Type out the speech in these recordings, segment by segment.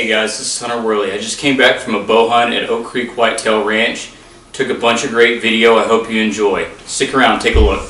Hey guys, this is Hunter Worley. I just came back from a bow hunt at Creek Whitetail Ranch. Took a bunch of great video. I hope you enjoy. Stick around, take a look.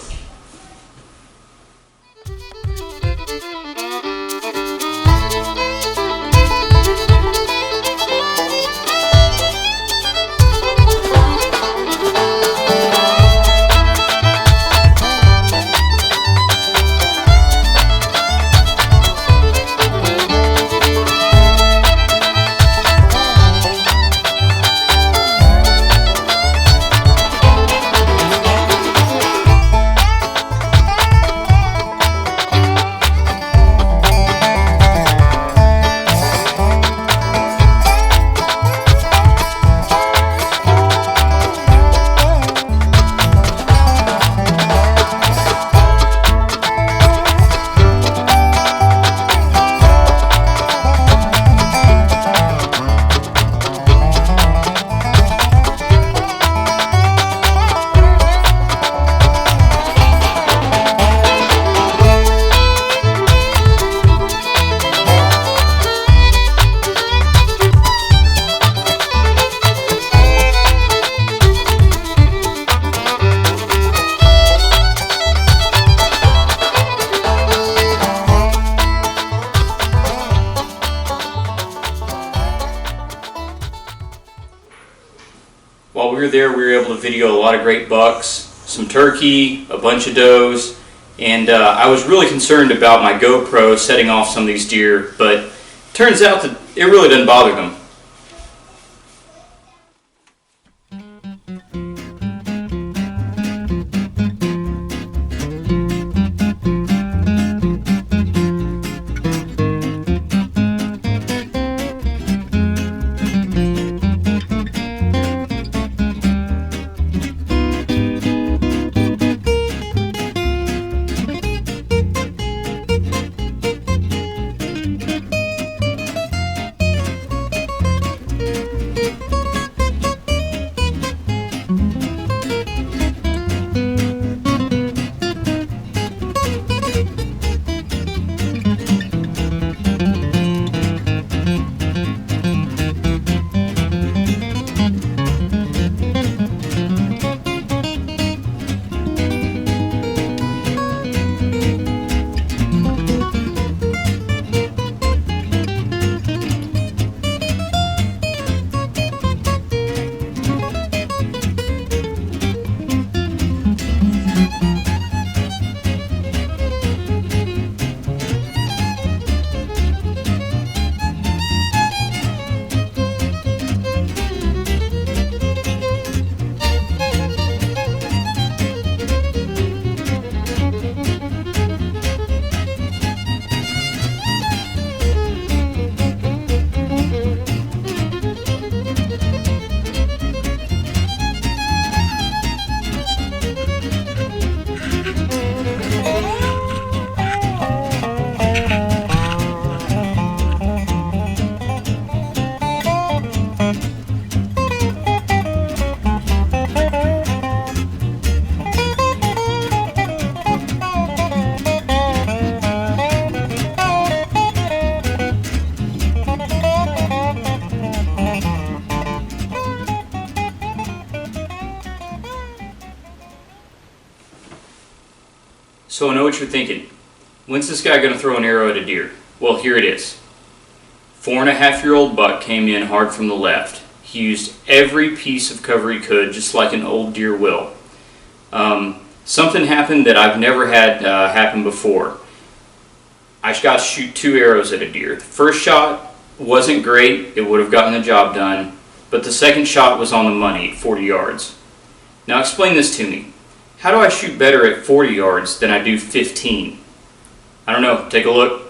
While we were there, we were able to video a lot of great bucks, some turkey, a bunch of does, and I was really concerned about my GoPro setting off some of these deer, but turns out that it really doesn't bother them. So I know what you're thinking. When's this guy going to throw an arrow at a deer? Well, here it is. 4.5-year-old buck came in hard from the left. He used every piece of cover he could, just like an old deer will. Something happened that I've never had happen before. I got to shoot 2 arrows at a deer. The first shot wasn't great. It would have gotten the job done. But the second shot was on the money at 40 yards. Now explain this to me. How do I shoot better at 40 yards than I do 15? I don't know. Take a look.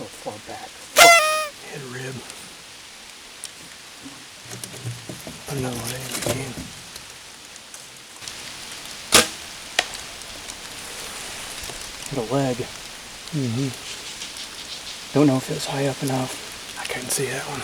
little far back. Hit a rib. Put another one in if you can. Hit a leg. Don't know if it was high up enough. I couldn't see that one.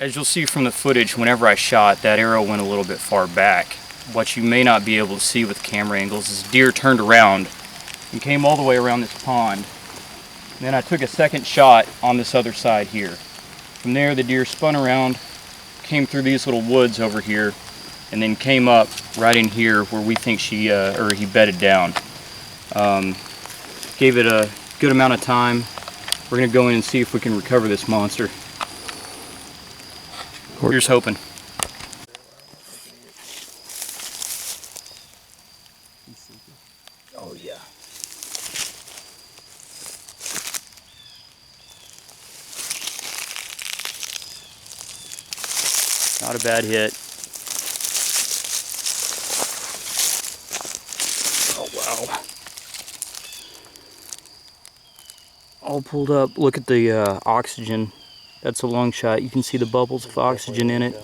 As you'll see from the footage, whenever I shot, that arrow went a little bit far back. What you may not be able to see with camera angles is deer turned around and came all the way around this pond. And then I took a second shot on this other side here. From there, the deer spun around, came through these little woods over here, and then came up right in here where we think he bedded down. Gave it a good amount of time. We're gonna go in and see if we can recover this monster. Here's hoping. Oh yeah. Not a bad hit. Oh wow. All pulled up. Look at the oxygen. That's a long shot. You can see the bubbles of oxygen in it.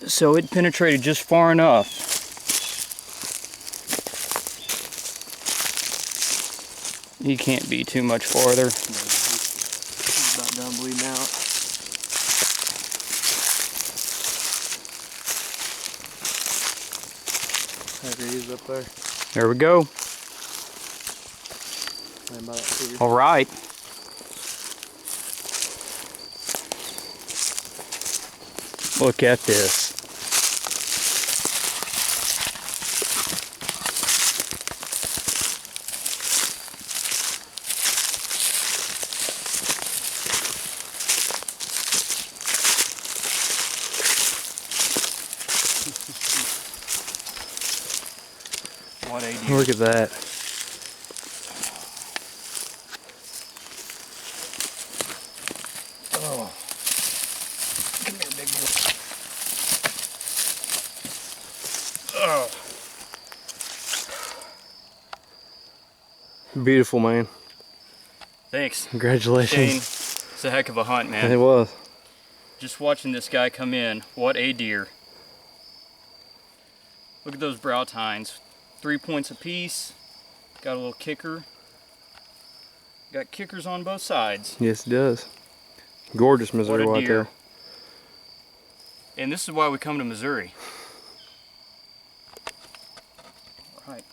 So it penetrated just far enough. He can't be too much farther. He's about done bleeding out. There he is up there. There we go. All right. Look at this. What a deer. Look at that. Oh. Come here, big boy. Oh. Beautiful, man. Thanks. Congratulations. Shane, it's a heck of a hunt, man. It was. Just watching this guy come in, what a deer. Look at those brow tines. 3 points apiece. Got a little kicker. Got kickers on both sides. Yes, it does. Gorgeous Missouri whitetail. And this is why we come to Missouri. All right.